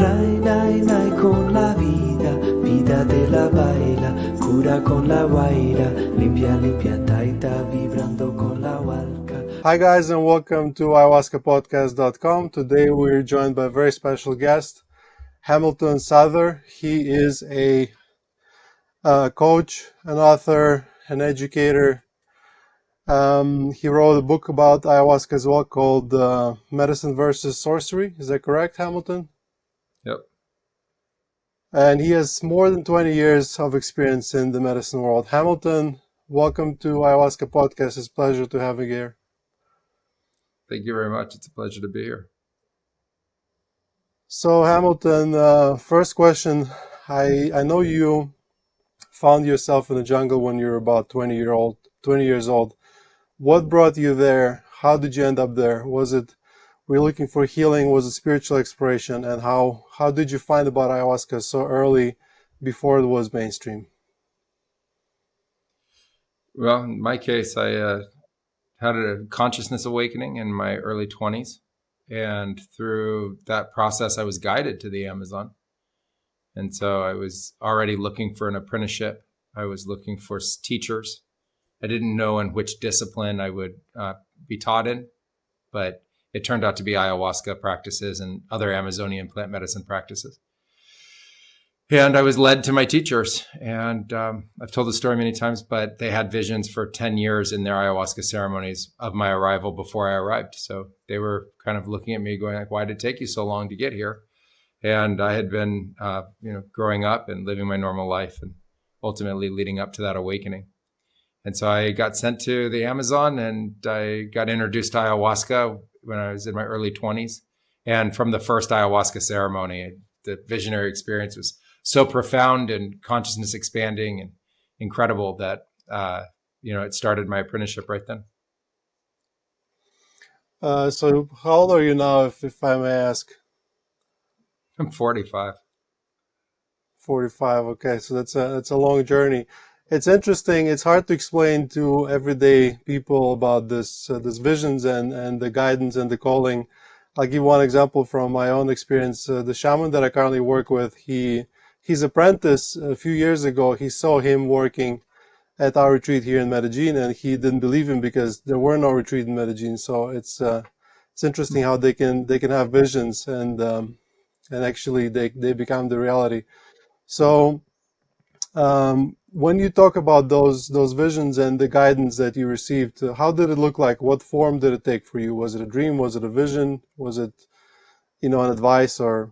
Trailai nai con la vida, vida de la baila, cura con la guaira, limpia limpia taita, vibrando con la hualca. Hi guys, and welcome to AyahuascaPodcast.com. Today we're joined by a very special guest, Hamilton Souther. He is a coach, an author, an educator. He wrote a book about ayahuasca as well called Medicine versus Sorcery. Is that correct, Hamilton? Yep. And he has more than 20 years of experience in the medicine world. Hamilton, welcome to Ayahuasca Podcast. It's a pleasure to have you here. Thank you very much. It's a pleasure to be here. So Hamilton, first question. I know you found yourself in the jungle when you were about 20 years old. What brought you there? How did you end up there? Were you looking for healing? Was it spiritual exploration? And how did you find about ayahuasca so early before it was mainstream? Well, in my case, I had a consciousness awakening in my early 20s. And through that process, I was guided to the Amazon. And so I was already looking for an apprenticeship. I was looking for teachers. I didn't know in which discipline I would be taught in, but it turned out to be ayahuasca practices and other Amazonian plant medicine practices. And I was led to my teachers. And I've told the story many times, but they had visions for 10 years in their ayahuasca ceremonies of my arrival before I arrived. So they were kind of looking at me going like, why did it take you so long to get here? And I had been, growing up and living my normal life and ultimately leading up to that awakening. And so I got sent to the Amazon and I got introduced to ayahuasca when I was in my early 20s. And from the first ayahuasca ceremony, the visionary experience was so profound and consciousness expanding and incredible that, it started my apprenticeship right then. So how old are you now, if I may ask? I'm 45. 45. Okay. So that's a long journey. It's interesting. It's hard to explain to everyday people about this visions and the guidance and the calling. I'll give one example from my own experience. The shaman that I currently work with, his apprentice a few years ago, he saw him working at our retreat here in Medellin, and he didn't believe him because there were no retreat in Medellin. So it's interesting how they can have visions and actually they become the reality. So when you talk about those visions and the guidance that you received, how did it look like? What form did it take for you? Was it a dream? Was it a vision? Was it, an advice or?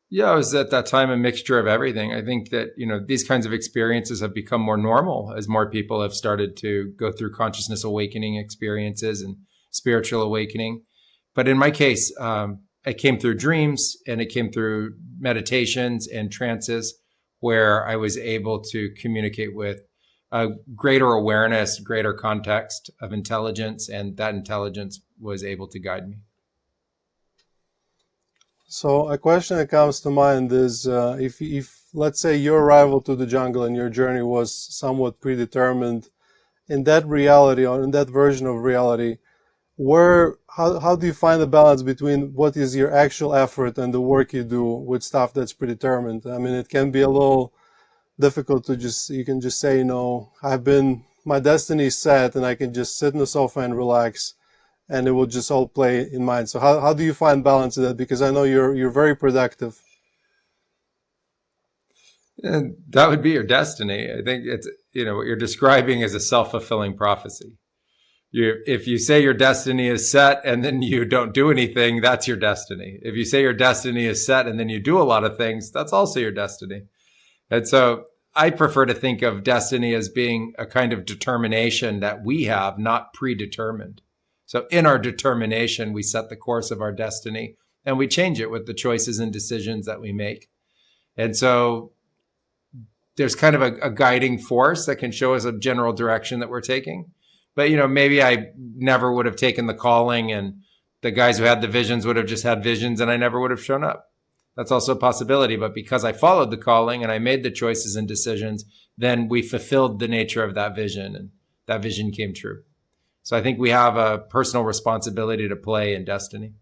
Yeah, it was at that time a mixture of everything. I think that, these kinds of experiences have become more normal as more people have started to go through consciousness awakening experiences and spiritual awakening. But in my case, it came through dreams and it came through meditations and trances where I was able to communicate with a greater awareness, greater context of intelligence, and that intelligence was able to guide me. So a question that comes to mind is if let's say your arrival to the jungle and your journey was somewhat predetermined, in that reality or in that version of reality, how do you find the balance between what is your actual effort and the work you do with stuff that's predetermined? I mean, it can be a little difficult to you can just say, my destiny is set and I can just sit in the sofa and relax and it will just all play in mind. So how do you find balance in that? Because I know you're very productive. And that would be your destiny. I think it's, what you're describing is a self-fulfilling prophecy. If you say your destiny is set and then you don't do anything, that's your destiny. If you say your destiny is set and then you do a lot of things, that's also your destiny. And so I prefer to think of destiny as being a kind of determination that we have, not predetermined. So in our determination, we set the course of our destiny and we change it with the choices and decisions that we make. And so there's kind of a guiding force that can show us a general direction that we're taking. But, maybe I never would have taken the calling and the guys who had the visions would have just had visions and I never would have shown up. That's also a possibility. But because I followed the calling and I made the choices and decisions, then we fulfilled the nature of that vision and that vision came true. So I think we have a personal responsibility to play in destiny.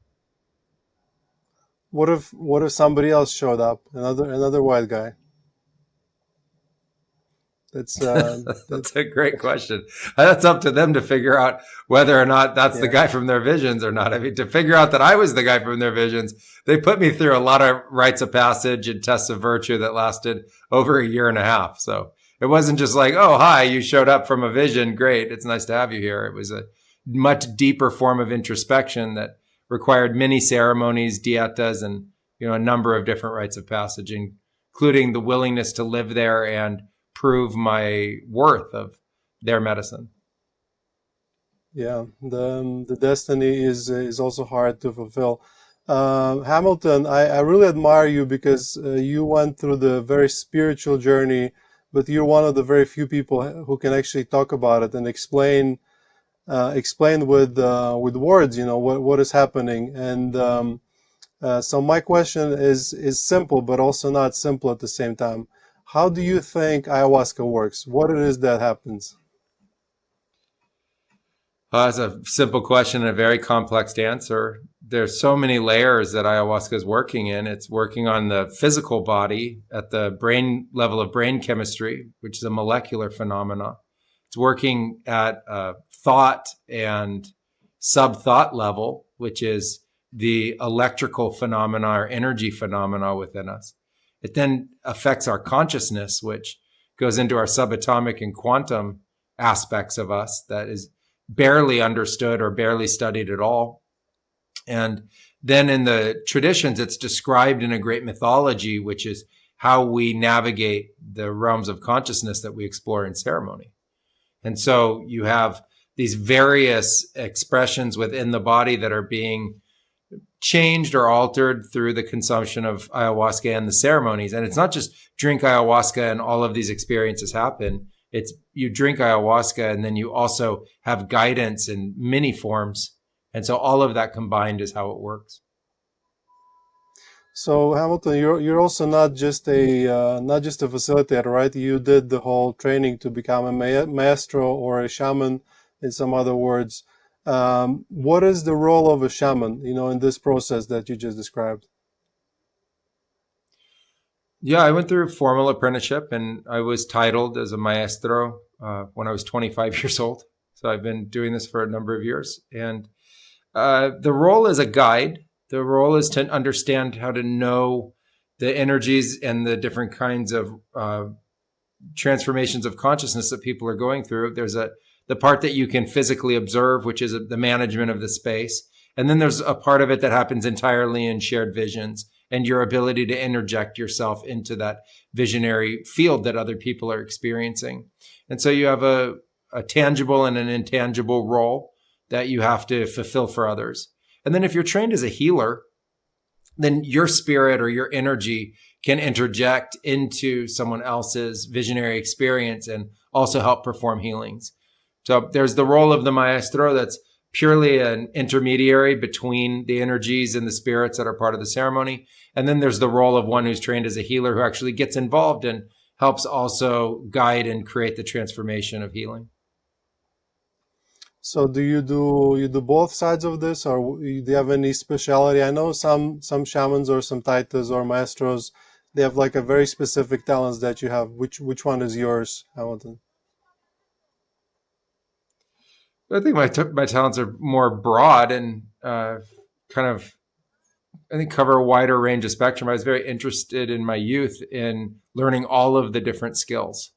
what if somebody else showed up, another white guy? That's That's a great question. That's up to them to figure out whether or not that's the guy from their visions or not. I mean, to figure out that I was the guy from their visions, they put me through a lot of rites of passage and tests of virtue that lasted over a year and a half. So it wasn't just like, oh, hi, you showed up from a vision. Great. It's nice to have you here. It was a much deeper form of introspection that required many ceremonies, dietas, and, a number of different rites of passage, including the willingness to live there and prove my worth of their medicine. Yeah, the destiny is also hard to fulfill. Hamilton, I really admire you because you went through the very spiritual journey, but you're one of the very few people who can actually talk about it and explain with words, what is happening. And so my question is simple, but also not simple at the same time. How do you think ayahuasca works? What it is that happens? That's a simple question and a very complex answer. There's so many layers that ayahuasca is working in. It's working on the physical body at the brain level of brain chemistry, which is a molecular phenomena. It's working at thought and sub-thought level, which is the electrical phenomena or energy phenomena within us. It then affects our consciousness, which goes into our subatomic and quantum aspects of us that is barely understood or barely studied at all. And then in the traditions, it's described in a great mythology, which is how we navigate the realms of consciousness that we explore in ceremony. And so you have these various expressions within the body that are being changed or altered through the consumption of ayahuasca and the ceremonies. And it's not just drink ayahuasca and all of these experiences happen. It's you drink ayahuasca and then you also have guidance in many forms. And so all of that combined is how it works. So Hamilton, you're also not just a facilitator, right? You did the whole training to become a maestro or a shaman, in some other words. What is the role of a shaman, in this process that you just described? Yeah, I went through a formal apprenticeship and I was titled as a maestro when I was 25 years old. So I've been doing this for a number of years. And the role is a guide. The role is to understand how to know the energies and the different kinds of transformations of consciousness that people are going through. There's the part that you can physically observe, which is the management of the space. And then there's a part of it that happens entirely in shared visions and your ability to interject yourself into that visionary field that other people are experiencing. And so you have a tangible and an intangible role that you have to fulfill for others. And then if you're trained as a healer, then your spirit or your energy can interject into someone else's visionary experience and also help perform healings. So there's the role of the maestro that's purely an intermediary between the energies and the spirits that are part of the ceremony. And then there's the role of one who's trained as a healer who actually gets involved and helps also guide and create the transformation of healing. So do you do both sides of this, or do you have any specialty? I know some shamans or some taitas or maestros, they have like a very specific talents that you have. Which one is yours, Hamilton? I think my talents are more broad and I think cover a wider range of spectrum. I was very interested in my youth in learning all of the different skills.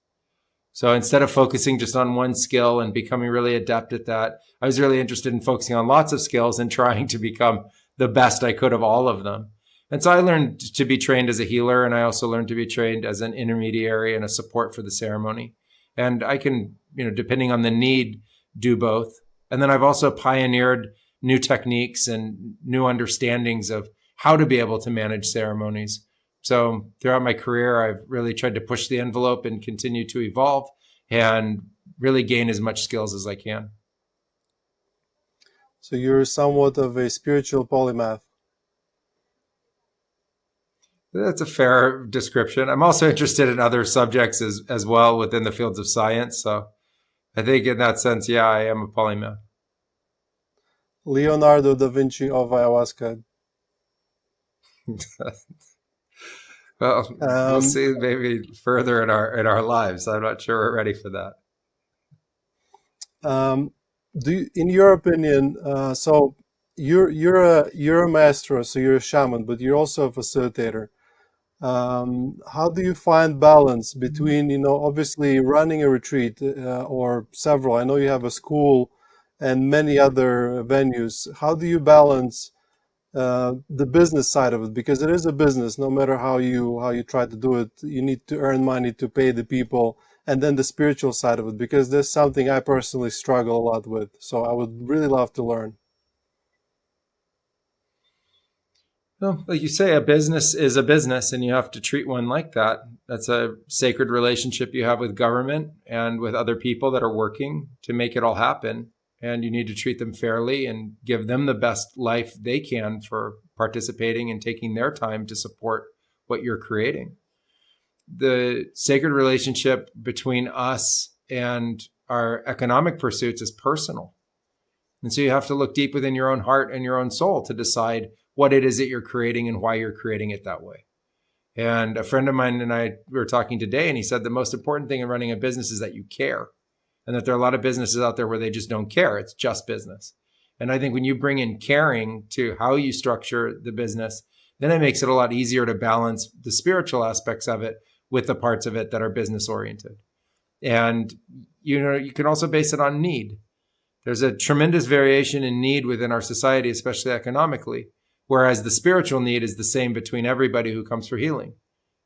So instead of focusing just on one skill and becoming really adept at that, I was really interested in focusing on lots of skills and trying to become the best I could of all of them. And so I learned to be trained as a healer, and I also learned to be trained as an intermediary and a support for the ceremony. And I can, depending on the need, do both. And then I've also pioneered new techniques and new understandings of how to be able to manage ceremonies. So throughout my career, I've really tried to push the envelope and continue to evolve and really gain as much skills as I can. So you're somewhat of a spiritual polymath. That's a fair description. I'm also interested in other subjects as well within the fields of science. So I think in that sense, yeah, I am a polymath. Leonardo da Vinci of ayahuasca. Well, we'll Um, see maybe further in our lives. I'm not sure we're ready for that. in your opinion, so you're a maestro, so you're a shaman, but you're also a facilitator. How do you find balance between, obviously running a retreat or several? I know you have a school and many other venues. How do you balance the business side of it? Because it is a business. No matter how you try to do it, you need to earn money to pay the people, and then the spiritual side of it. Because there's something I personally struggle a lot with. So I would really love to learn. Well, like you say, a business is a business, and you have to treat one like that. That's a sacred relationship you have with government and with other people that are working to make it all happen. And you need to treat them fairly and give them the best life they can for participating and taking their time to support what you're creating. The sacred relationship between us and our economic pursuits is personal. And so you have to look deep within your own heart and your own soul to decide what it is that you're creating and why you're creating it that way. And a friend of mine and I were talking today, and he said the most important thing in running a business is that you care, and that there are a lot of businesses out there where they just don't care. It's just business. And I think when you bring in caring to how you structure the business, then it makes it a lot easier to balance the spiritual aspects of it with the parts of it that are business oriented. And, you can also base it on need. There's a tremendous variation in need within our society, especially economically, whereas the spiritual need is the same between everybody who comes for healing.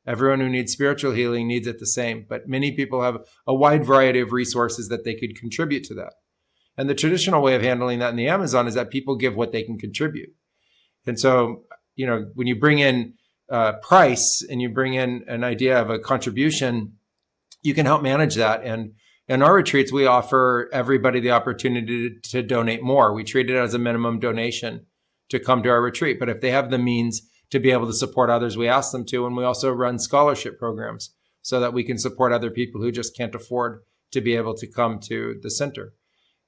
Everyone who needs spiritual healing needs it the same, but many people have a wide variety of resources that they could contribute to that. And the traditional way of handling that in the Amazon is that people give what they can contribute. And so, when you bring in price and you bring in an idea of a contribution, you can help manage that. And in our retreats, we offer everybody the opportunity to donate more. We treat it as a minimum donation to come to our retreat. But if they have the means to be able to support others, we ask them to. And we also run scholarship programs so that we can support other people who just can't afford to be able to come to the center.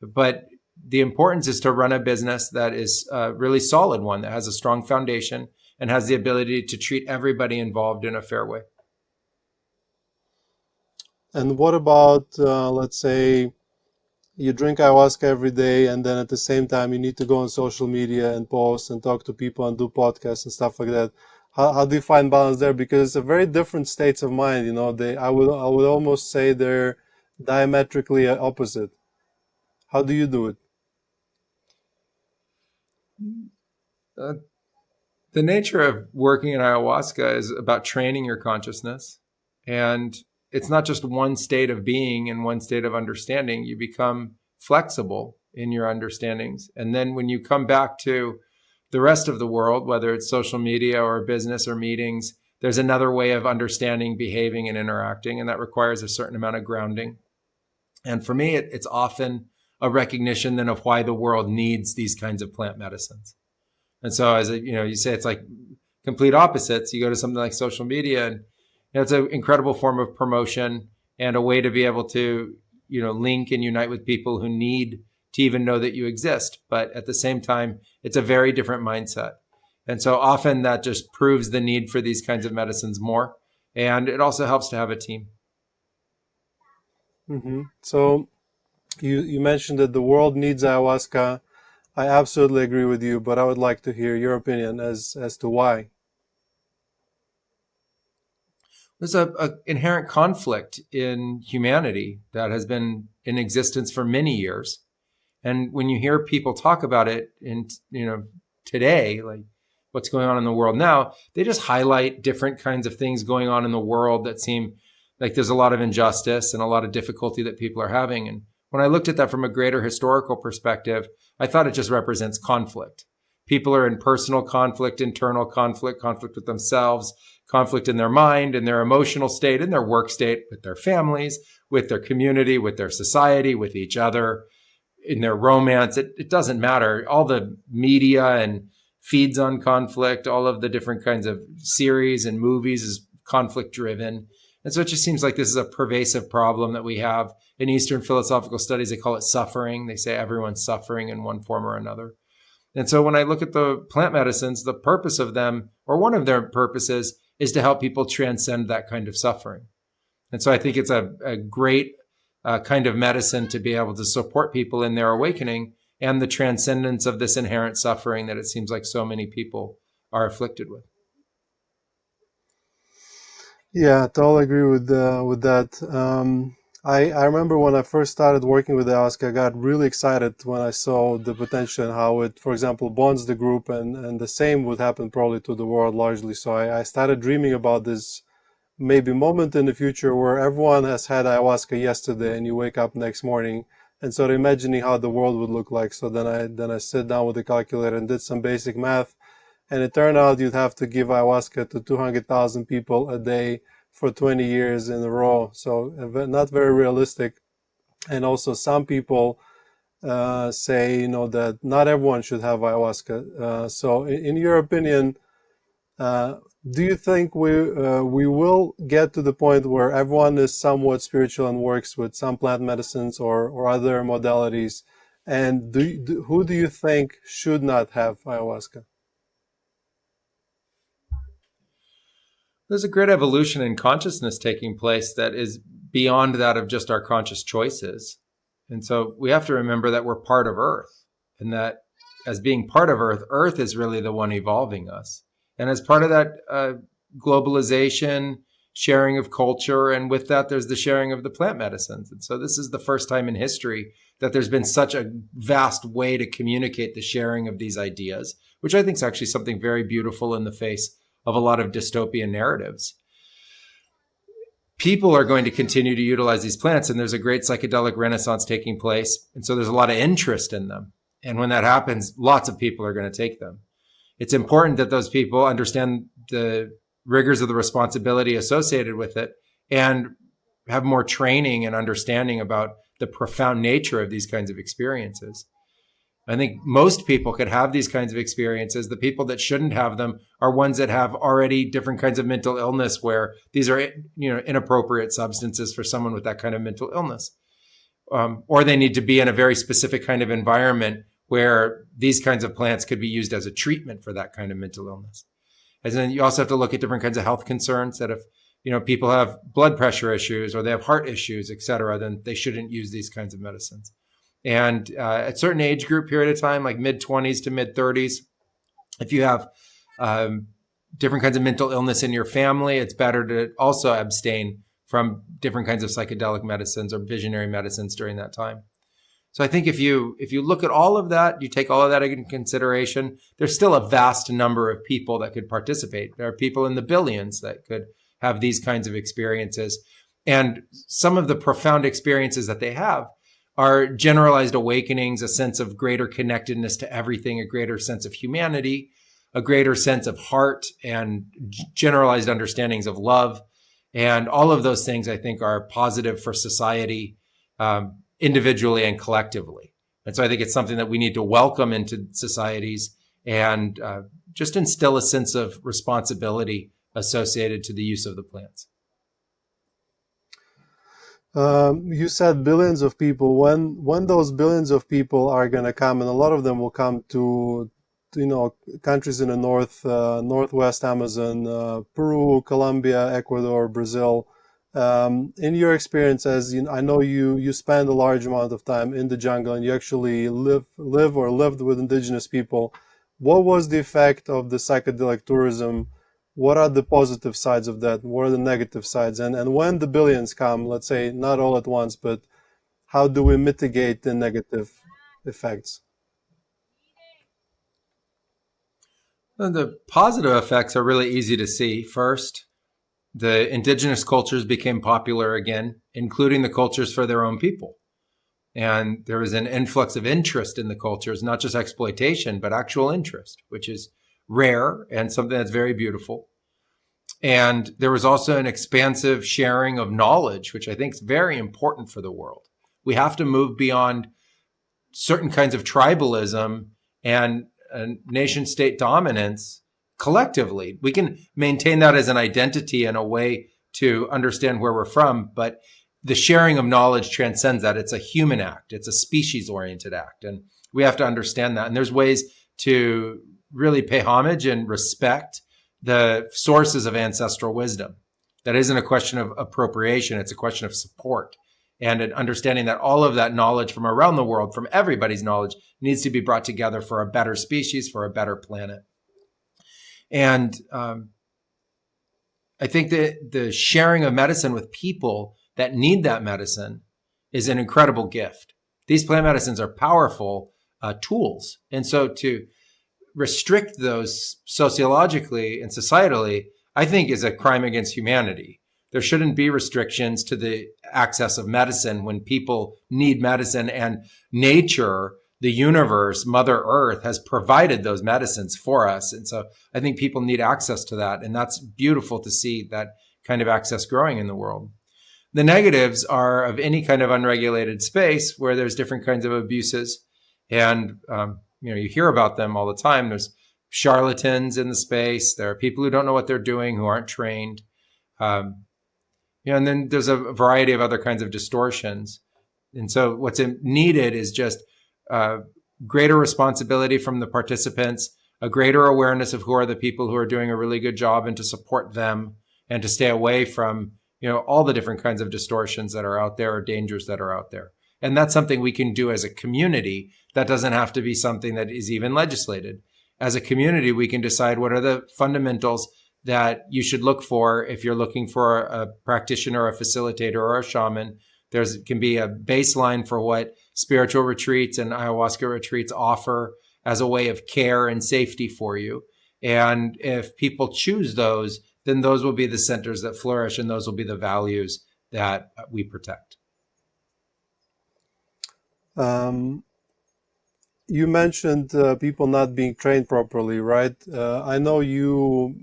But the importance is to run a business that is a really solid one, that has a strong foundation and has the ability to treat everybody involved in a fair way. And what about, let's say, you drink ayahuasca every day, and then at the same time you need to go on social media and post and talk to people and do podcasts and stuff like that. How do you find balance there? Because it's a very different states of mind. I would almost say they're diametrically opposite. How do you do it? The nature of working in ayahuasca is about training your consciousness. And it's not just one state of being and one state of understanding. You become flexible in your understandings. And then when you come back to the rest of the world, whether it's social media or business or meetings, there's another way of understanding, behaving, and interacting. And that requires a certain amount of grounding. And for me, it's often a recognition then of why the world needs these kinds of plant medicines. And so as you say, it's like complete opposites. You go to something like social media, and it's an incredible form of promotion and a way to be able to, link and unite with people who need to even know that you exist. But at the same time, it's a very different mindset. And so often that just proves the need for these kinds of medicines more. And it also helps to have a team. Mm-hmm. So you mentioned that the world needs ayahuasca. I absolutely agree with you, but I would like to hear your opinion as to why. There's a inherent conflict in humanity that has been in existence for many years. And when you hear people talk about it in, today, like what's going on in the world now, they just highlight different kinds of things going on in the world that seem like there's a lot of injustice and a lot of difficulty that people are having. And when I looked at that from a greater historical perspective, I thought it just represents conflict. People are in personal conflict, internal conflict with themselves, conflict in their mind, in their emotional state, in their work state, with their families, with their community, with their society, with each other, in their romance. It doesn't matter. All the media and feeds on conflict, all of the different kinds of series and movies is conflict driven. And so it just seems like this is a pervasive problem that we have. In Eastern philosophical studies, they call it suffering. They say everyone's suffering in one form or another. And so when I look at the plant medicines, the purpose of them, or one of their purposes, is to help people transcend that kind of suffering. And so I think it's a great kind of medicine to be able to support people in their awakening and the transcendence of this inherent suffering that it seems like so many people are afflicted with. Yeah, I totally agree with that. I remember when I first started working with ayahuasca, I got really excited when I saw the potential and how it, for example, bonds the group, and the same would happen probably to the world largely. So I started dreaming about this maybe moment in the future where everyone has had ayahuasca yesterday and you wake up next morning and sort of imagining how the world would look like. So then I sit down with the calculator and did some basic math, and it turned out you'd have to give ayahuasca to 200,000 people a day for 20 years in a row. So not very realistic. And also some people say, that not everyone should have ayahuasca. So in your opinion, do you think we will get to the point where everyone is somewhat spiritual and works with some plant medicines or other modalities? And who do you think should not have ayahuasca? There's a great evolution in consciousness taking place that is beyond that of just our conscious choices. And so we have to remember that we're part of Earth, and that as being part of Earth, Earth is really the one evolving us. And as part of that globalization, sharing of culture, and with that, there's the sharing of the plant medicines. And so this is the first time in history that there's been such a vast way to communicate the sharing of these ideas, which I think is actually something very beautiful in the face of a lot of dystopian narratives. People are going to continue to utilize these plants, and there's a great psychedelic renaissance taking place. And so there's a lot of interest in them. And when that happens, lots of people are going to take them. It's important that those people understand the rigors of the responsibility associated with it and have more training and understanding about the profound nature of these kinds of experiences. I think most people could have these kinds of experiences. The people that shouldn't have them are ones that have already different kinds of mental illness, where these are, inappropriate substances for someone with that kind of mental illness. Or they need to be in a very specific kind of environment where these kinds of plants could be used as a treatment for that kind of mental illness. And then you also have to look at different kinds of health concerns, that if, people have blood pressure issues or they have heart issues, et cetera, then they shouldn't use these kinds of medicines. And at certain age group period of time, like mid-20s to mid-30s, if you have different kinds of mental illness in your family, it's better to also abstain from different kinds of psychedelic medicines or visionary medicines during that time. So I think if you look at all of that, you take all of that into consideration, there's still a vast number of people that could participate. There are people in the billions that could have these kinds of experiences. And some of the profound experiences that they have are generalized awakenings, a sense of greater connectedness to everything, a greater sense of humanity, a greater sense of heart, and generalized understandings of love. And all of those things, I think, are positive for society, individually and collectively. And so I think it's something that we need to welcome into societies and just instill a sense of responsibility associated to the use of the plants. You said billions of people. When those billions of people are going to come, and a lot of them will come to countries in the northwest Amazon, Peru, Colombia, Ecuador, Brazil. In your experience, I know you spend a large amount of time in the jungle, and you actually lived with indigenous people. What was the effect of the psychedelic tourism? What are the positive sides of that? What are the negative sides? And when the billions come, let's say not all at once, but how do we mitigate the negative effects? Well, the positive effects are really easy to see. First, the indigenous cultures became popular again, including the cultures for their own people. And there was an influx of interest in the cultures, not just exploitation, but actual interest, which is rare and something that's very beautiful. And there was also an expansive sharing of knowledge, which I think is very important for the world. We have to move beyond certain kinds of tribalism and nation state dominance collectively. We can maintain that as an identity and a way to understand where we're from, but the sharing of knowledge transcends that. It's a human act. It's a species-oriented act. And we have to understand that. And there's ways to really pay homage and respect the sources of ancestral wisdom. That isn't a question of appropriation. It's a question of support and an understanding that all of that knowledge from around the world, from everybody's knowledge, needs to be brought together for a better species, for a better planet. And I think that the sharing of medicine with people that need that medicine is an incredible gift. These plant medicines are powerful tools. And so to restrict those sociologically and societally, I think is a crime against humanity. There shouldn't be restrictions to the access of medicine when people need medicine, and nature, the universe, Mother Earth has provided those medicines for us. And so I think people need access to that. And that's beautiful to see that kind of access growing in the world. The negatives are of any kind of unregulated space where there's different kinds of abuses. And, you hear about them all the time. There's charlatans in the space. There are people who don't know what they're doing, who aren't trained. And then there's a variety of other kinds of distortions. And so what's needed is just greater responsibility from the participants, a greater awareness of who are the people who are doing a really good job, and to support them and to stay away from, all the different kinds of distortions that are out there or dangers that are out there. And that's something we can do as a community. That doesn't have to be something that is even legislated. As a community, we can decide what are the fundamentals that you should look for if you're looking for a practitioner, a facilitator, or a shaman. There can be a baseline for what spiritual retreats and ayahuasca retreats offer as a way of care and safety for you. And if people choose those, then those will be the centers that flourish, and those will be the values that we protect. You mentioned people not being trained properly, right? I know you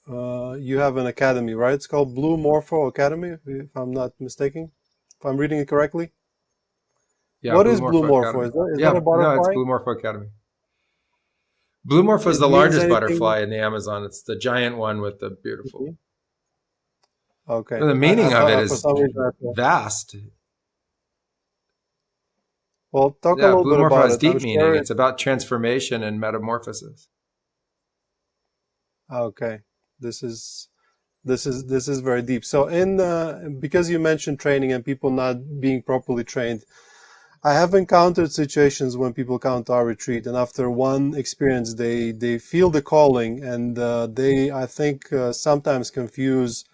have an academy, right? It's called Blue Morpho Academy, if I'm not mistaken, if I'm reading it correctly. Yeah, what is Blue Morpho? Is that a butterfly? No, it's Blue Morpho Academy. Blue Morpho is the largest butterfly in the Amazon. It's the giant one with the beautiful. Okay. The meaning of it is vast. Well, talk a little Blue bit Morpho about has it. deep meaning. It's about transformation and metamorphosis. Okay, this is very deep. So, because you mentioned training and people not being properly trained, I have encountered situations when people come to our retreat, and after one experience, they feel the calling, and they, I think, sometimes confuse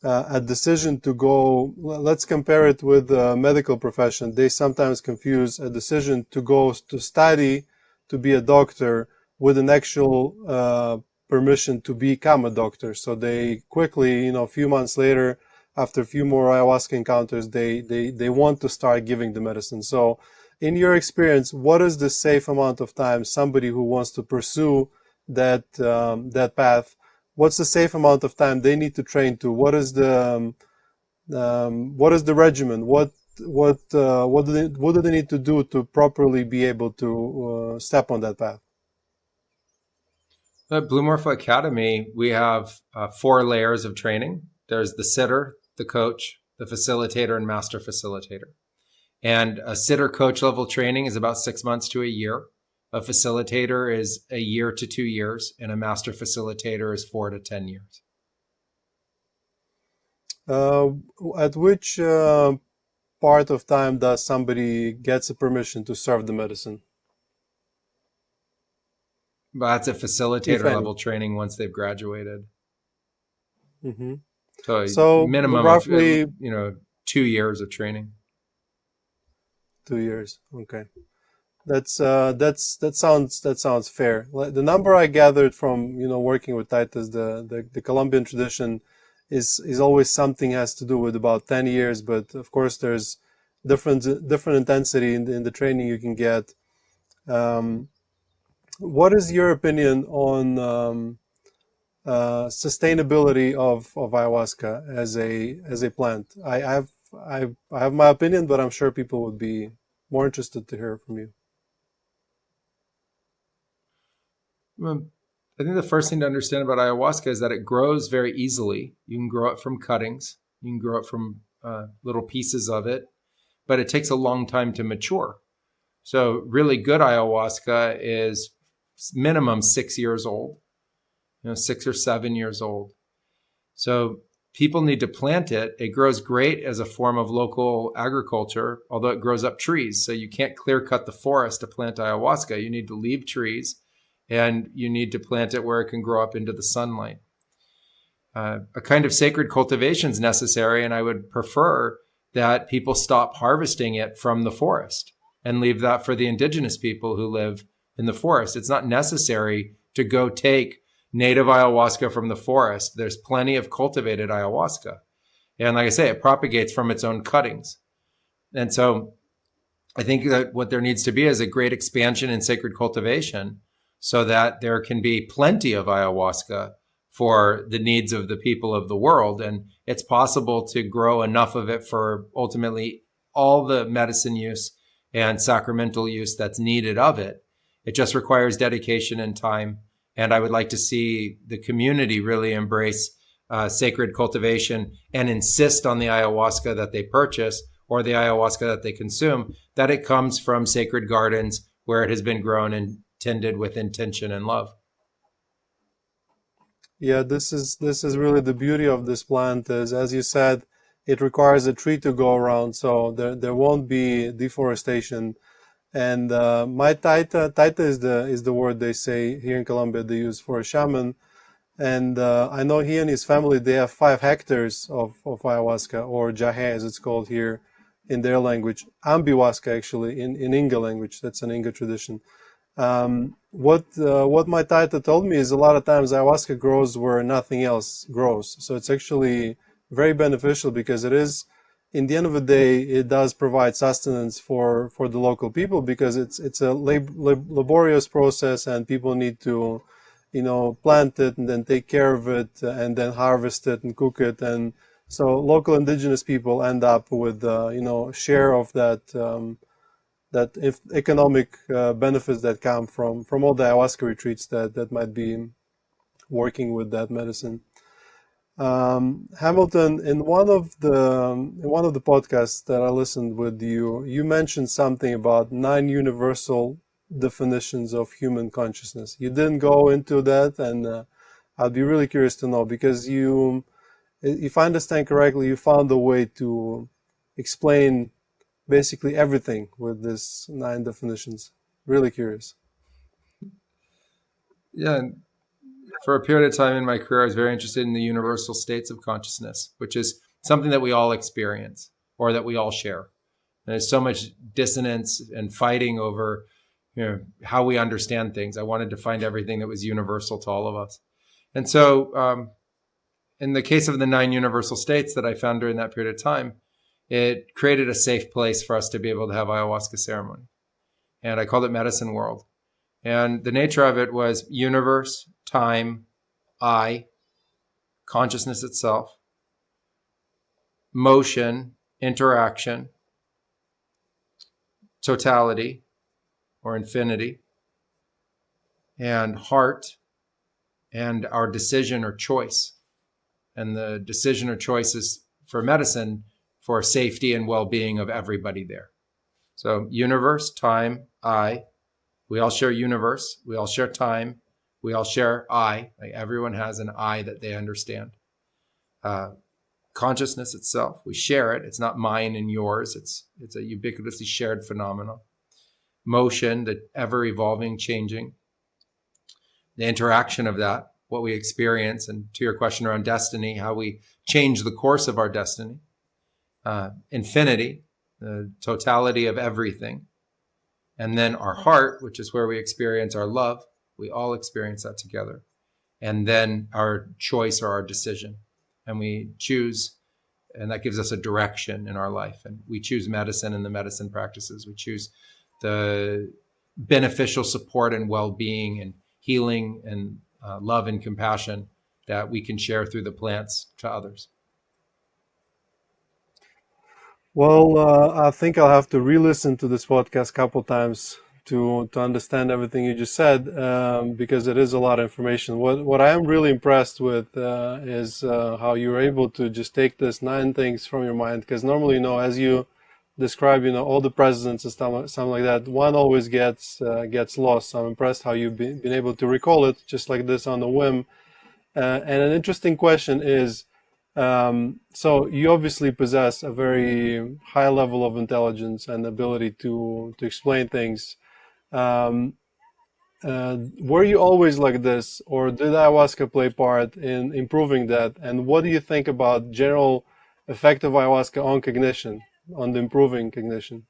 a decision to go. Let's compare it with the medical profession. They sometimes confuse a decision to go to study to be a doctor with an actual permission to become a doctor. So they quickly, a few months later, after a few more ayahuasca encounters, they want to start giving the medicine. So in your experience, what is the safe amount of time somebody who wants to pursue that path, what's the safe amount of time they need to train to? What is the regimen? What do they need to do to properly be able to step on that path? At Blue Morpho Academy, we have 4 layers of training. There's the sitter, the coach, the facilitator, and master facilitator. And a sitter coach level training is about 6 months to a year. A facilitator is a year to 2 years, and a master facilitator is 4 to 10 years. At which part of time does somebody gets a permission to serve the medicine? But that's a facilitator level training once they've graduated. Mm-hmm. So minimum roughly, of 2 years of training. 2 years. Okay. That sounds fair. The number I gathered from working with Titus, the Colombian tradition is always something has to do with about 10 years, but of course there's different intensity in the training you can get. What is your opinion on sustainability of ayahuasca as a plant? I have my opinion, but I'm sure people would be more interested to hear from you. I think the first thing to understand about ayahuasca is that it grows very easily. You can grow it from cuttings. You can grow it from little pieces of it, but it takes a long time to mature. So really good ayahuasca is minimum 6 years old, 6 or 7 years old. So people need to plant it. It grows great as a form of local agriculture, although it grows up trees. So you can't clear cut the forest to plant ayahuasca. You need to leave trees, and you need to plant it where it can grow up into the sunlight. A kind of sacred cultivation is necessary, and I would prefer that people stop harvesting it from the forest and leave that for the indigenous people who live in the forest. It's not necessary to go take native ayahuasca from the forest. There's plenty of cultivated ayahuasca. And like I say, it propagates from its own cuttings. And so I think that what there needs to be is a great expansion in sacred cultivation so that there can be plenty of ayahuasca for the needs of the people of the world. And it's possible to grow enough of it for ultimately all the medicine use and sacramental use that's needed of it. It just requires dedication and time. And I would like to see the community really embrace sacred cultivation and insist on the ayahuasca that they purchase or the ayahuasca that they consume, that it comes from sacred gardens where it has been grown and tended with intention and love. Yeah, this is really the beauty of this plant is, as you said, it requires a tree to go around, so there won't be deforestation. And my taita is the word they say here in Colombia they use for a shaman. And I know he and his family, they have 5 hectares of ayahuasca, or jahe as it's called here in their language. Ambihuasca actually in Inga language. That's an Inga tradition. What my taita told me is a lot of times ayahuasca grows where nothing else grows. So it's actually very beneficial because it is, in the end of the day, it does provide sustenance for the local people because it's a laborious process and people need to, plant it and then take care of it and then harvest it and cook it. And so local indigenous people end up with, share of that, if economic benefits that come from all the ayahuasca retreats that might be working with that medicine. Hamilton, in one of the podcasts that I listened with you, you mentioned something about 9 universal definitions of human consciousness. You didn't go into that, and I'd be really curious to know because you, if I understand correctly, you found a way to explain basically everything with this 9 definitions. Really curious. Yeah. For a period of time in my career, I was very interested in the universal states of consciousness, which is something that we all experience or that we all share. And there's so much dissonance and fighting over, how we understand things. I wanted to find everything that was universal to all of us. And so in the case of the 9 universal states that I found during that period of time, it created a safe place for us to be able to have ayahuasca ceremony. And I called it Medicine World. And the nature of it was universe, time, I, consciousness itself, motion, interaction, totality or infinity, and heart, and our decision or choice. And the decision or choice is for medicine for safety and well-being of everybody there. So universe, time, I. We all share universe. We all share time. We all share I. Like everyone has an I that they understand. Consciousness itself, we share it. It's not mine and yours. It's a ubiquitously shared phenomenon. Motion, the ever-evolving, changing. The interaction of that, what we experience, and to your question around destiny, how we change the course of our destiny. Infinity, the totality of everything. And then our heart, which is where we experience our love. We all experience that together. And then our choice or our decision. And we choose, and that gives us a direction in our life. And we choose medicine and the medicine practices. We choose the beneficial support and well-being and healing and love and compassion that we can share through the plants to others. Well, I think I'll have to re-listen to this podcast a couple times to understand everything you just said, because it is a lot of information. What I am really impressed with is how you're able to just take this 9 things from your mind, because normally, as you describe, all the presidents and something like that, one always gets lost. So I'm impressed how you've been able to recall it just like this on a whim. And an interesting question is, so you obviously possess a very high level of intelligence and ability to explain things. Were you always like this, or did ayahuasca play part in improving that? And what do you think about general effect of ayahuasca on cognition, on the improving cognition?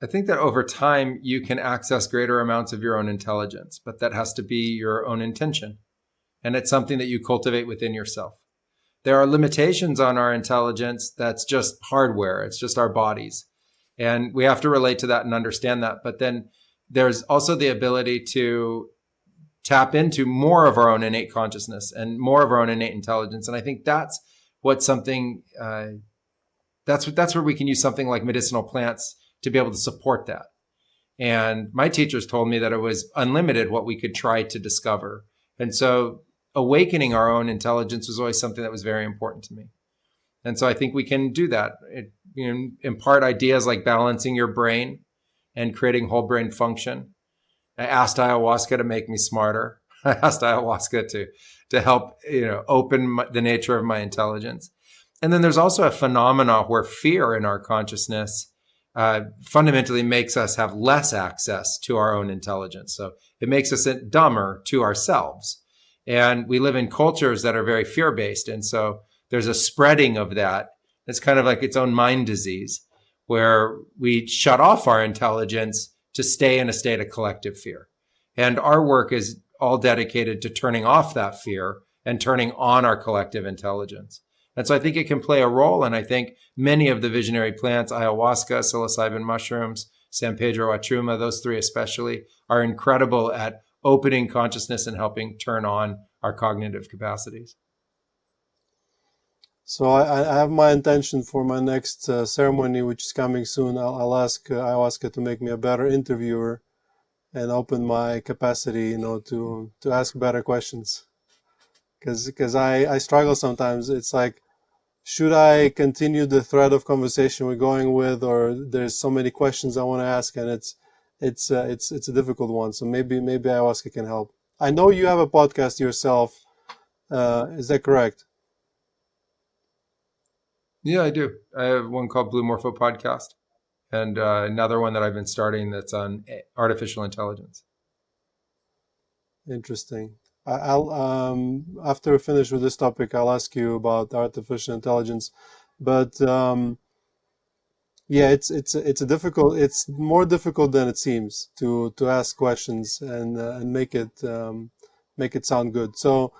I think that over time you can access greater amounts of your own intelligence, but that has to be your own intention. And it's something that you cultivate within yourself. There are limitations on our intelligence. That's just hardware. It's just our bodies. And we have to relate to that and understand that. But then there's also the ability to tap into more of our own innate consciousness and more of our own innate intelligence. And I think that's what something, that's where we can use something like medicinal plants to be able to support that. And my teachers told me that it was unlimited what we could try to discover. And so awakening our own intelligence was always something that was very important to me. And so I think we can do that. Impart ideas like balancing your brain and creating whole brain function. I asked ayahuasca to make me smarter. I asked ayahuasca to help, open the nature of my intelligence. And then there's also a phenomena where fear in our consciousness fundamentally makes us have less access to our own intelligence. So it makes us dumber to ourselves. And we live in cultures that are very fear-based. And so there's a spreading of that. It's kind of like its own mind disease, where we shut off our intelligence to stay in a state of collective fear. And our work is all dedicated to turning off that fear and turning on our collective intelligence. And so I think it can play a role. And I think many of the visionary plants, ayahuasca, psilocybin mushrooms, San Pedro Atruma, those three especially, are incredible at opening consciousness and helping turn on our cognitive capacities. So I have my intention for my next ceremony, which is coming soon. I'll ask ayahuasca to make me a better interviewer and open my capacity, to ask better questions. Because I struggle sometimes. It's like, should I continue the thread of conversation we're going with, or there's so many questions I want to ask, and it's a difficult one. So maybe ayahuasca can help. I know you have a podcast yourself. Is that correct? Yeah, I do. I have one called Blue Morpho Podcast, and another one that I've been starting that's on artificial intelligence. Interesting. I'll after we finish with this topic, I'll ask you about artificial intelligence. But yeah, it's more difficult than it seems to ask questions and make it sound good. So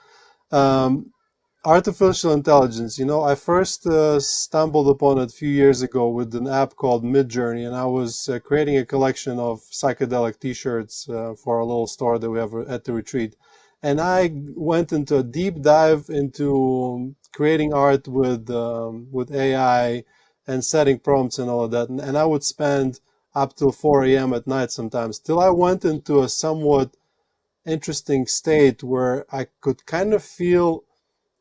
artificial intelligence, I first stumbled upon it a few years ago with an app called Midjourney, and I was creating a collection of psychedelic t-shirts for a little store that we have at the retreat. And I went into a deep dive into creating art with AI and setting prompts and all of that. And I would spend up till 4 a.m. at night sometimes, till I went into a somewhat interesting state where I could kind of feel,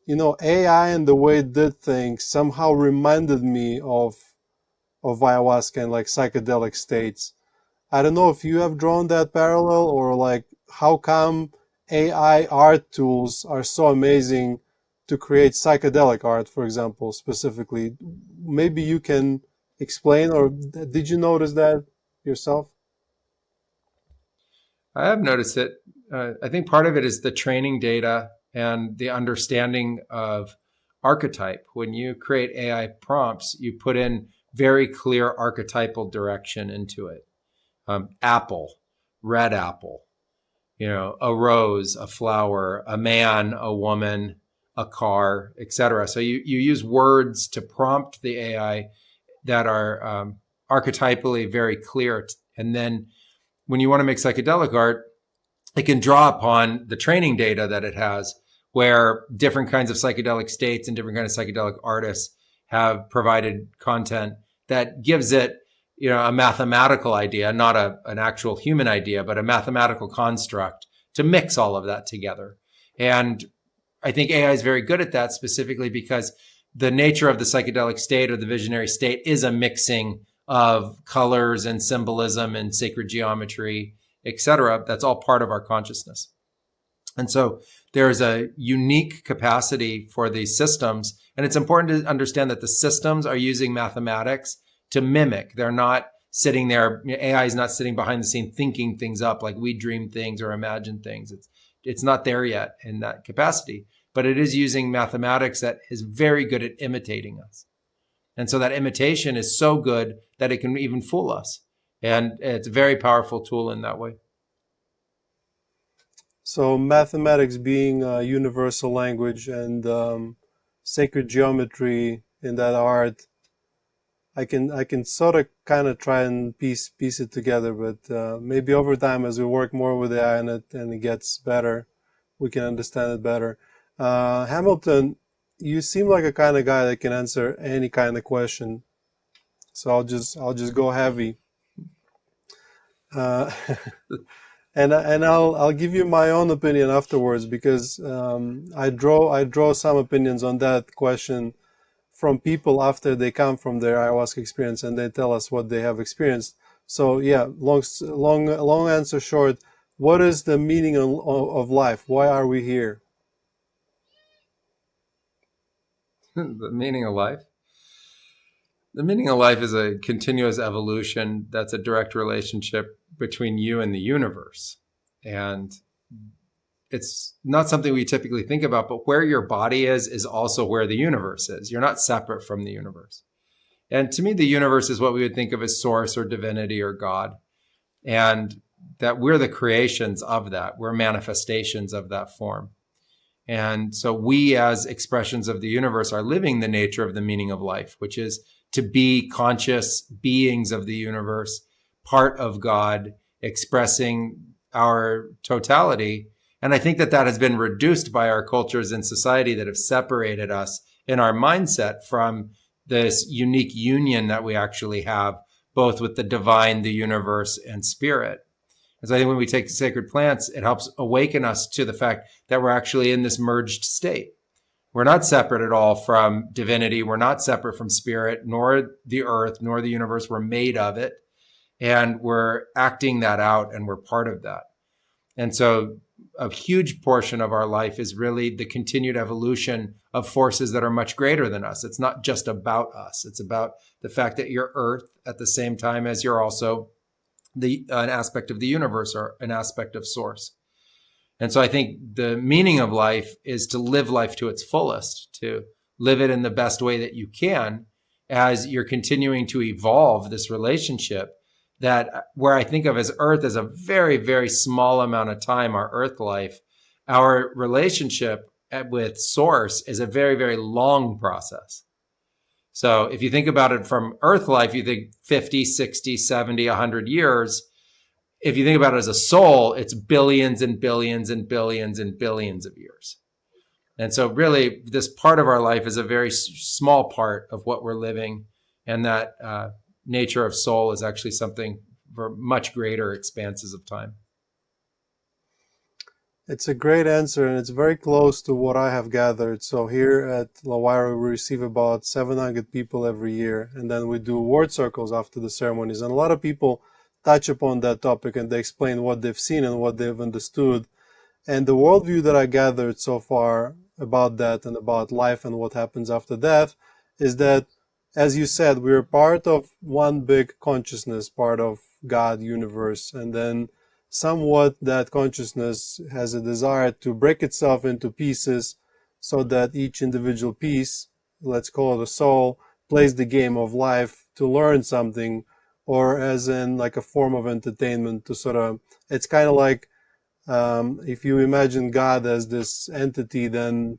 AI and the way it did things somehow reminded me of ayahuasca and like psychedelic states. I don't know if you have drawn that parallel, or like how come AI art tools are so amazing to create psychedelic art, for example, specifically. Maybe you can explain, or did you notice that yourself? I have noticed it. I think part of it is the training data and the understanding of archetype. When you create AI prompts, you put in very clear archetypal direction into it. Apple, red apple, a rose, a flower, a man, a woman, a car, etc. So you use words to prompt the AI that are archetypally very clear. And then when you want to make psychedelic art, it can draw upon the training data that it has, where different kinds of psychedelic states and different kinds of psychedelic artists have provided content that gives it, a mathematical idea, not an actual human idea, but a mathematical construct to mix all of that together. And I think AI is very good at that, specifically because the nature of the psychedelic state or the visionary state is a mixing of colors and symbolism and sacred geometry, etc. That's all part of our consciousness. And so there's a unique capacity for these systems. And it's important to understand that the systems are using mathematics to mimic. They're not sitting there. AI is not sitting behind the scene thinking things up like we dream things or imagine things. It's not there yet in that capacity, but it is using mathematics that is very good at imitating us. And so that imitation is so good that it can even fool us. And it's a very powerful tool in that way. So mathematics being a universal language and sacred geometry in that art, I can sort of kind of try and piece it together, but maybe over time as we work more with AI and it gets better, we can understand it better. Hamilton, you seem like a kind of guy that can answer any kind of question, so I'll just go heavy. And I'll give you my own opinion afterwards, because I draw some opinions on that question from people after they come from their ayahuasca experience and they tell us what they have experienced. So yeah, long answer short, what is the meaning of life? Why are we here? The meaning of life? The meaning of life is a continuous evolution that's a direct relationship between you and the universe. And it's not something we typically think about, but where your body is also where the universe is. You're not separate from the universe. And to me, the universe is what we would think of as source or divinity or God. And that we're the creations of that. We're manifestations of that form. And so we, as expressions of the universe, are living the nature of the meaning of life, which is to be conscious beings of the universe, part of God, expressing our totality. And I think that has been reduced by our cultures and society that have separated us in our mindset from this unique union that we actually have, both with the divine, the universe, and spirit. And so I think when we take sacred plants, it helps awaken us to the fact that we're actually in this merged state. We're not separate at all from divinity. We're not separate from spirit, nor the earth, nor the universe. We're made of it. And we're acting that out, and we're part of that. And so a huge portion of our life is really the continued evolution of forces that are much greater than us. It's not just about us. It's about the fact that you're earth at the same time as you're also an aspect of the universe or an aspect of source. And so I think the meaning of life is to live life to its fullest, to live it in the best way that you can as you're continuing to evolve this relationship that where I think of as earth as a very, very small amount of time, our earth life, our relationship with source is a very, very long process. So if you think about it from earth life, you think 50, 60, 70, 100 years. If you think about it as a soul, it's billions and billions and billions and billions of years. And so really this part of our life is a very small part of what we're living. And that nature of soul is actually something for much greater expanses of time. It's a great answer, and it's very close to what I have gathered. So here at La Huayra, we receive about 700 people every year, and then we do word circles after the ceremonies. And a lot of people touch upon that topic, and they explain what they've seen and what they've understood. And the worldview that I gathered so far about that and about life and what happens after death is that, as you said, we're part of one big consciousness, part of God, universe, and then somewhat that consciousness has a desire to break itself into pieces so that each individual piece, let's call it a soul, plays the game of life to learn something, or as in like a form of entertainment to sort of, it's kind of like if you imagine God as this entity, then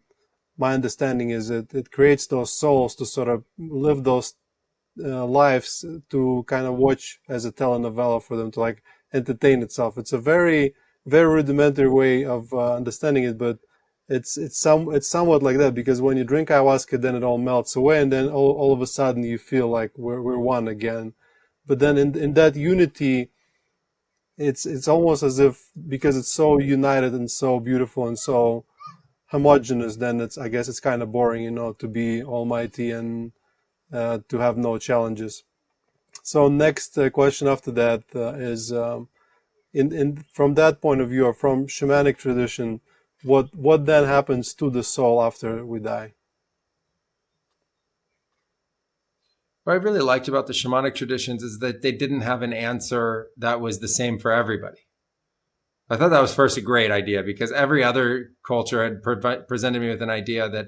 my understanding is that it creates those souls to sort of live those lives to kind of watch as a telenovela for them to like entertain itself. It's a very, very rudimentary way of understanding it, but it's somewhat like that, because when you drink ayahuasca, then it all melts away, and then all of a sudden you feel like we're one again. But then in that unity, it's almost as if, because it's so united and so beautiful and so homogeneous, then I guess it's kind of boring, to be almighty and to have no challenges. So next question after that is, in from that point of view, or from shamanic tradition, what then happens to the soul after we die? What I really liked about the shamanic traditions is that they didn't have an answer that was the same for everybody. I thought that was first a great idea, because every other culture had presented me with an idea that,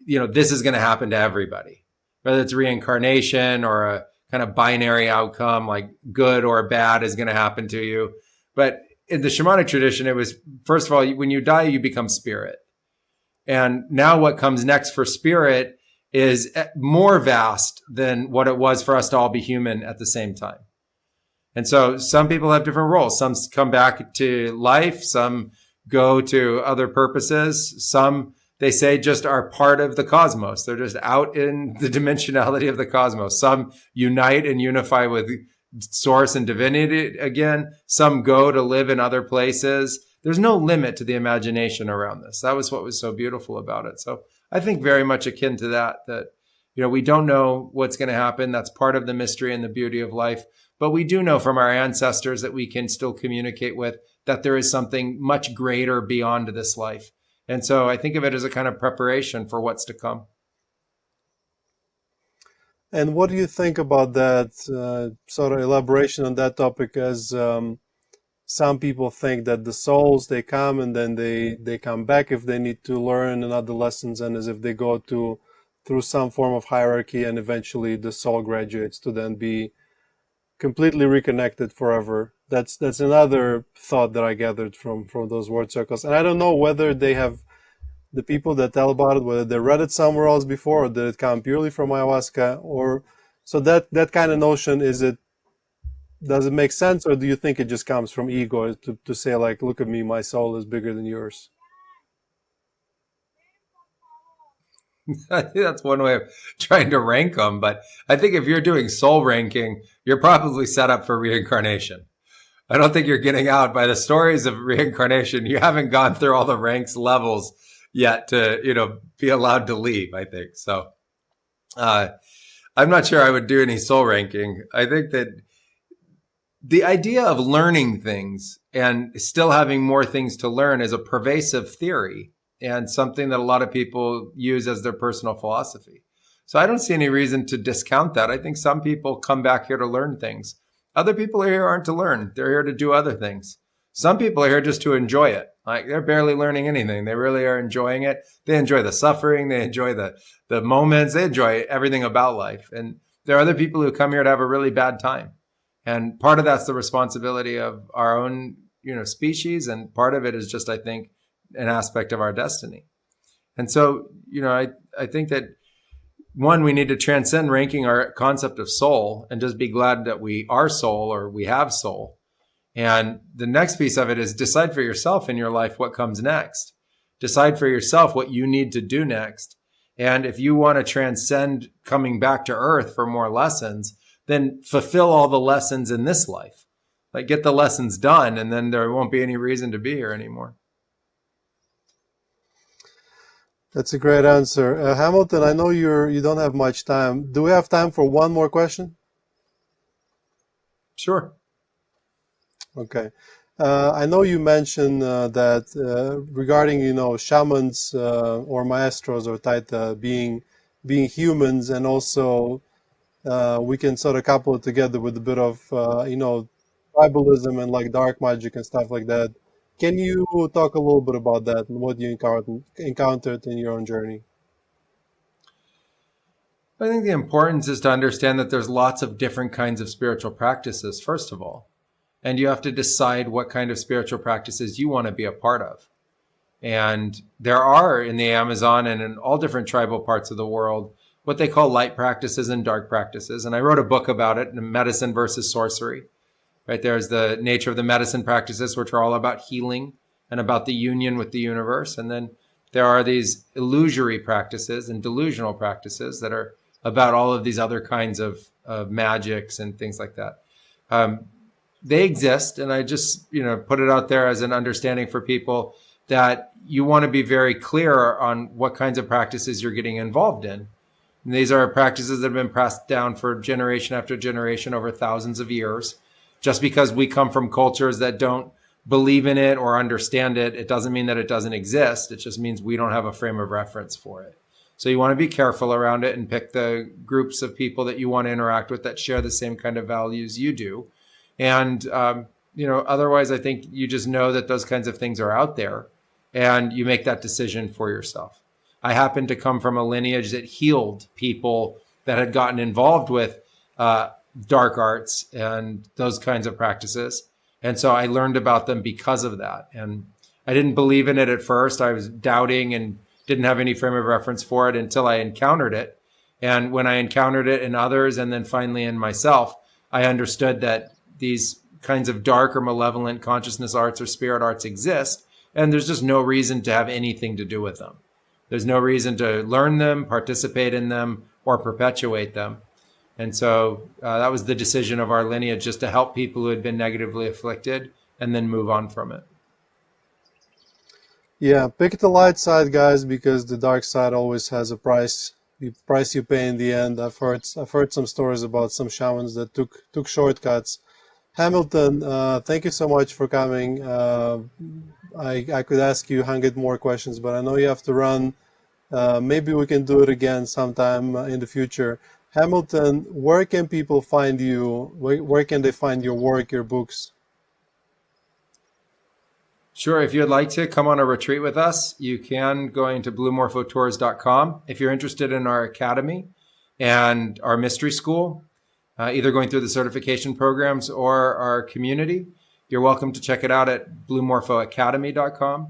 this is going to happen to everybody, whether it's reincarnation or a kind of binary outcome, like good or bad is going to happen to you. But in the shamanic tradition, it was, first of all, when you die, you become spirit. And now what comes next for spirit is more vast than what it was for us to all be human at the same time. And so some people have different roles. Some come back to life. Some go to other purposes. Some, they say, just are part of the cosmos. They're just out in the dimensionality of the cosmos. Some unite and unify with source and divinity again. Some go to live in other places. There's no limit to the imagination around this. That was what was so beautiful about it. So I think very much akin to that, we don't know what's going to happen. That's part of the mystery and the beauty of life. But we do know from our ancestors that we can still communicate with, that there is something much greater beyond this life. And so I think of it as a kind of preparation for what's to come. And what do you think about that sort of elaboration on that topic, as some people think that the souls, they come and then they come back if they need to learn another lessons, and as if they go through some form of hierarchy, and eventually the soul graduates to then be completely reconnected forever. That's another thought that I gathered from those word circles. And I don't know whether they have, the people that tell about it, whether they read it somewhere else before, or did it come purely from ayahuasca, or so that kind of notion, does it make sense, or do you think it just comes from ego to say, like, look at me, my soul is bigger than yours? I think that's one way of trying to rank them. But I think if you're doing soul ranking, you're probably set up for reincarnation. I don't think you're getting out by the stories of reincarnation. You haven't gone through all the ranks levels yet to, be allowed to leave, I think. So I'm not sure I would do any soul ranking. I think that the idea of learning things and still having more things to learn is a pervasive theory, and something that a lot of people use as their personal philosophy. So I don't see any reason to discount that. I think some people come back here to learn things. Other people here aren't to learn. They're here to do other things. Some people are here just to enjoy it. Like, they're barely learning anything. They really are enjoying it. They enjoy the suffering. They enjoy the moments. They enjoy everything about life. And there are other people who come here to have a really bad time. And part of that's the responsibility of our own, species. And part of it is just, I think, an aspect of our destiny. And so, I think that, one, we need to transcend ranking our concept of soul and just be glad that we are soul, or we have soul. And the next piece of it is decide for yourself in your life what comes next. Decide for yourself what you need to do next. And if you want to transcend coming back to earth for more lessons, then fulfill all the lessons in this life. Like, get the lessons done, and then there won't be any reason to be here anymore. That's a great answer. Hamilton, I know you don't have much time. Do we have time for one more question? Sure. Okay. I know you mentioned that regarding, shamans or maestros or taita being humans, and also we can sort of couple it together with a bit of, tribalism and like dark magic and stuff like that. Can you talk a little bit about that and what you encountered in your own journey? I think the importance is to understand that there's lots of different kinds of spiritual practices, first of all. And you have to decide what kind of spiritual practices you want to be a part of. And there are in the Amazon and in all different tribal parts of the world what they call light practices and dark practices. And I wrote a book about it, Medicine versus Sorcery. Right, there's the nature of the medicine practices, which are all about healing and about the union with the universe. And then there are these illusory practices and delusional practices that are about all of these other kinds of magics and things like that. They exist, and I just put it out there as an understanding for people that you want to be very clear on what kinds of practices you're getting involved in. And these are practices that have been passed down for generation after generation over thousands of years. Just because we come from cultures that don't believe in it or understand it, it doesn't mean that it doesn't exist. It just means we don't have a frame of reference for it. So you want to be careful around it and pick the groups of people that you want to interact with that share the same kind of values you do. And, otherwise, I think you just know that those kinds of things are out there and you make that decision for yourself. I happen to come from a lineage that healed people that had gotten involved with dark arts and those kinds of practices. And so I learned about them because of that. And I didn't believe in it at first. I was doubting and didn't have any frame of reference for it until I encountered it. And when I encountered it in others and then finally in myself, I understood that these kinds of dark or malevolent consciousness arts or spirit arts exist. And there's just no reason to have anything to do with them. There's no reason to learn them, participate in them, or perpetuate them. And so that was the decision of our lineage, just to help people who had been negatively afflicted and then move on from it. Yeah, pick the light side, guys, because the dark side always has a price. The price you pay in the end. I've heard some stories about some shamans that took shortcuts. Hamilton, thank you so much for coming. I could ask you 100 more questions, but I know you have to run. Maybe we can do it again sometime in the future. Hamilton, where can people find you? Where can they find your work, your books? Sure. If you'd like to come on a retreat with us, you can going to bluemorphotours.com. If you're interested in our academy and our mystery school, either going through the certification programs or our community, you're welcome to check it out at bluemorphoacademy.com.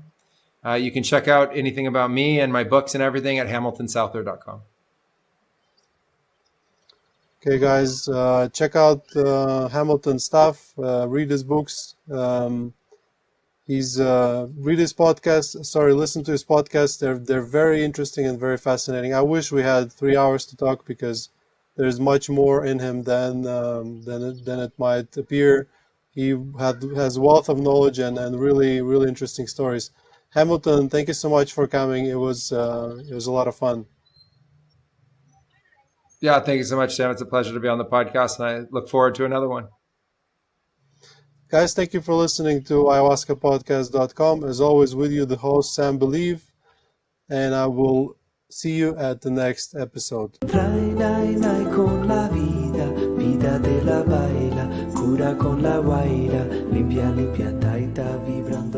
You can check out anything about me and my books and everything at hamiltonsouther.com. Okay, guys, check out Hamilton's stuff. Read his books. Read his podcast. Sorry, listen to his podcast. They're very interesting and very fascinating. I wish we had 3 hours to talk because there's much more in him than it might appear. He has a wealth of knowledge and really, really interesting stories. Hamilton, thank you so much for coming. It was a lot of fun. Yeah, thank you so much, Sam. It's a pleasure to be on the podcast, and I look forward to another one. Guys, thank you for listening to ayahuascapodcast.com. As always, with you, the host, Sam Believ, and I will see you at the next episode. Trae con la vida, vida de la baila, cura con la guaira, limpia, limpia, taita, vibrando.